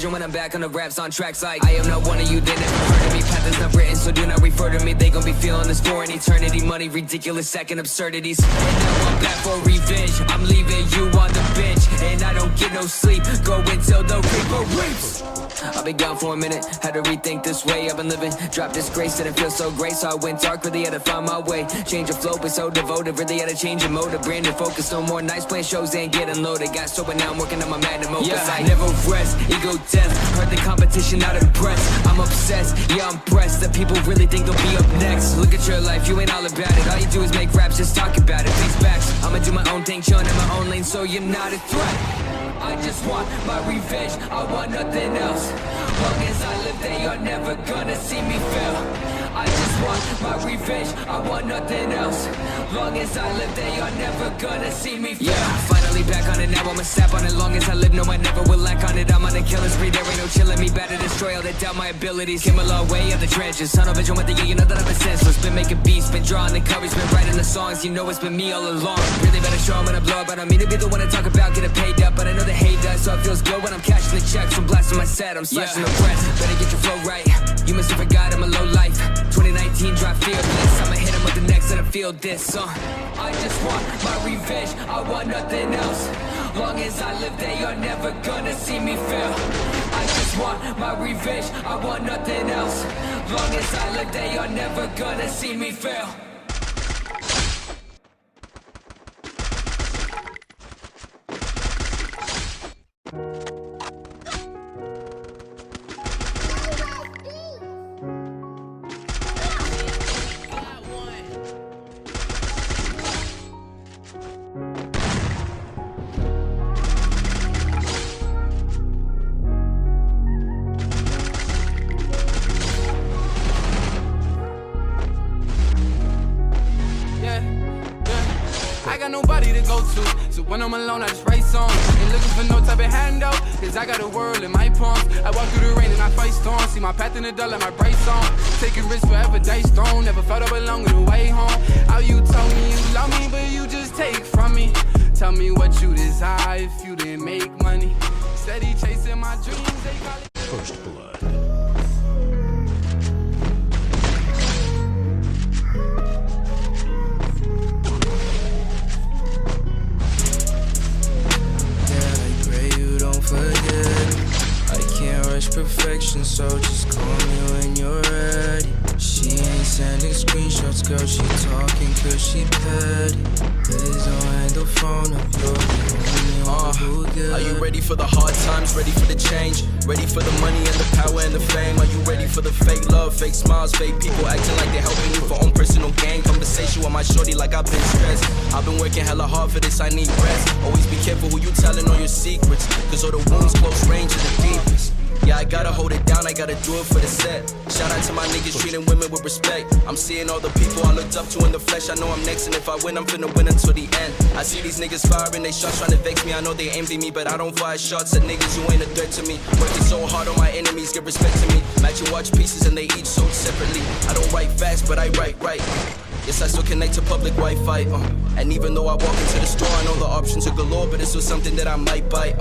vision when I'm back on the raps on tracks like I am not one of you, they never heard of me. Path is not written, so do not refer to me. They gon' be feeling this for an eternity. Money, ridiculous, second absurdities. And now I'm back for revenge. I'm leaving you on the bench, and I don't get no sleep. Go until the reaper reaps. I've been gone for a minute, had to rethink this way I've been living. Dropped disgrace, didn't feel so great, so I went dark, really had to find my way. Change of flow, but so devoted, really had to change of motive. Branded focus on more nights, playing shows and getting loaded. Got sober, now I'm working on my magnum opus. Yeah, I never rest, ego death, heard the competition, not impressed. I'm obsessed, yeah I'm pressed, that people really think they'll be up next. Look at your life, you ain't all about it, all you do is make raps, just talk about it. Face facts, I'ma do my own thing, chillin' in my own lane, so you're not a threat. I just want my revenge, I want nothing else. Long as I live, they are never gonna see me fail. I just want my revenge, I want nothing else. Long as I live, they are never gonna see me fail. Yeah, finally back on it, now I'ma step on it. Long as I live, no I never will lack on it. I'm on a killing spree, there ain't no chilling me. Better destroy all that doubt my abilities. Came a long way out the trenches, tunnel vision with the you know that I've been senseless. Been making beats, been drawing the covers, been writing the songs. You know it's been me all along. Really better show 'em when I blow up, but I mean to be the one to talk about getting paid up. But I know the hate does, so it feels good when I'm cashing the checks. From blasting my set, I'm slashing the press. Better get your flow right, you must have forgot I'm a low life. 2019 drive fearless, I'ma hit him with the next and I feel this. I just want my revenge, I want nothing else. Long as I live, they are never gonna see me fail. I just want my revenge, I want nothing else. Long as I live, they are never gonna see me fail. Nobody to go to, so when I'm alone I just write songs. Ain't looking for no type of handout, cause I got a world in my palms. I walk through the rain and I fight storms. See my path in the dark like my bright song. Taking risks forever, dice thrown. Never felt I belong on the way home. How you told me you love me, but you just take from me. Tell me what you desire if you didn't make money. Steady chasing my dreams, they call it First Blood. Perfection, so just call me when you're ready. She ain't sending screenshots, girl, she talking cause she petty. Please don't hang the phone up, you're the only one who get. Are you ready for the hard times, ready for the change? Ready for the money and the power and the fame? Are you ready for the fake love, fake smiles, fake people acting like they're helping you for own personal gain? Conversation with my shorty like I've been stressed. I've been working hella hard for this, I need rest. Always be careful who you telling all your secrets, cause all the wounds close range are the deepest. Yeah, I gotta hold it down, I gotta do it for the set. Shout out to my niggas treating women with respect. I'm seeing all the people I looked up to in the flesh. I know I'm next, and if I win, I'm finna win until the end. I see these niggas firing they shots trying to vex me. I know they envy me, but I don't fire shots at niggas who ain't a threat to me. Working so hard on my enemies, give respect to me. Matching watch pieces and they each sold separately. I don't write fast, but I write right. Yes, I still connect to public Wi-Fi, And even though I walk into the store, I know the options are galore, but it's still something that I might bite,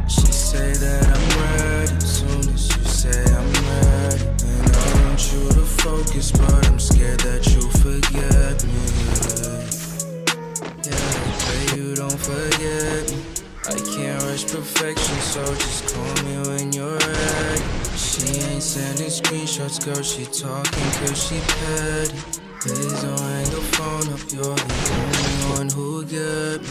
She say that I'm ready, soon as you say I'm ready. And I want you to focus, but I'm scared that you'll forget me. Yeah, I pray you don't forget me. I can't rush perfection, so just call me when you're ready. She ain't sending screenshots, girl, she talking cause she petty. Please don't hang the phone up, you're the only one who'll get me.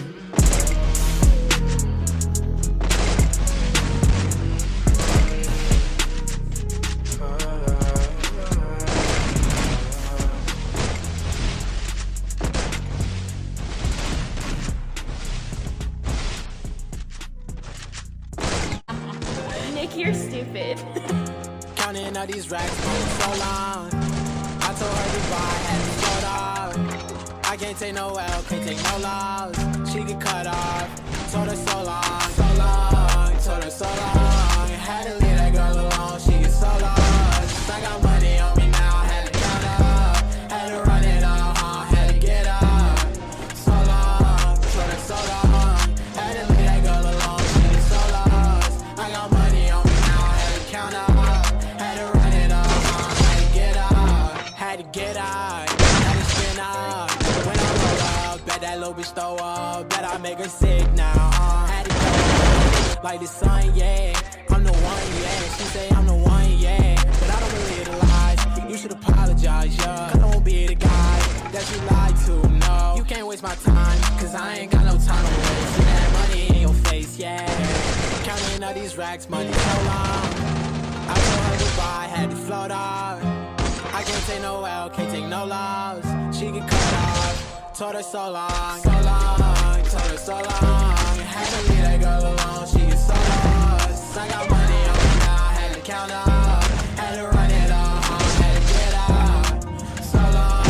Nick, you're stupid. counting all these racks for so long. I told her goodbye, had to slow down. I can't take no L, can't take no loss. She get cut off, told her so long, so long, told her so long. Had to leave that girl alone, she get so lost. I got money on me now, had to count up, had to run it all, had to get up. So long, told her so long. Had to leave that girl alone, she get so lost. I got money on me now, had get out, had to spin out. When I roll up, bet that little bitch throw up. Bet I make her sick now. Had to go like the sun, yeah. I'm the one, yeah. She say I'm the one, yeah. But I don't believe the lies. You should apologize, yeah. Cause I won't be the guy that you lied to, no. You can't waste my time, cause I ain't got no time to waste. See that money in your face, yeah. Counting all these racks, money so long. I told her goodbye, had to float off. I can't take no L, can't take no loss. She get cut off, told her so long, told her so long. Had to leave that girl alone, she get so lost. I got money on me now, had to count up. Had to run it off, had to get out. So long,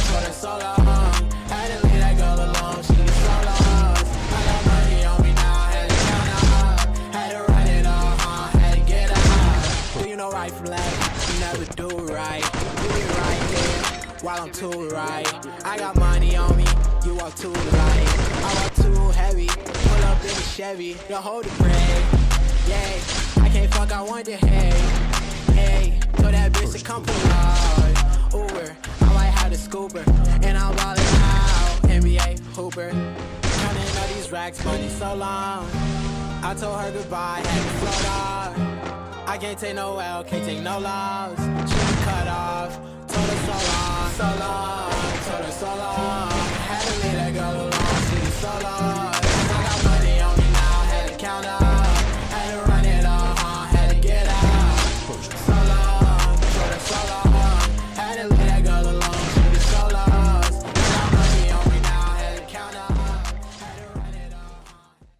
told her so long. Had to leave that girl alone, she get so lost. I got money on me now, had to count up. Had to run it off, had to get out. Do you know right from left? You never do right. You be right here while I'm too right. I got money on me, you walk too light. I walk too heavy, pull up in a Chevy, the hold the bread. Yeah, I can't fuck, I want the hey. Hey, told that bitch to come pull up. Uber, I might have the scooper, and I'm ballin' out. NBA Hooper, counting all these racks, money so long. I told her goodbye, had to float off. I can't take no L, can't take no loss. She cut off, told her so long, so long.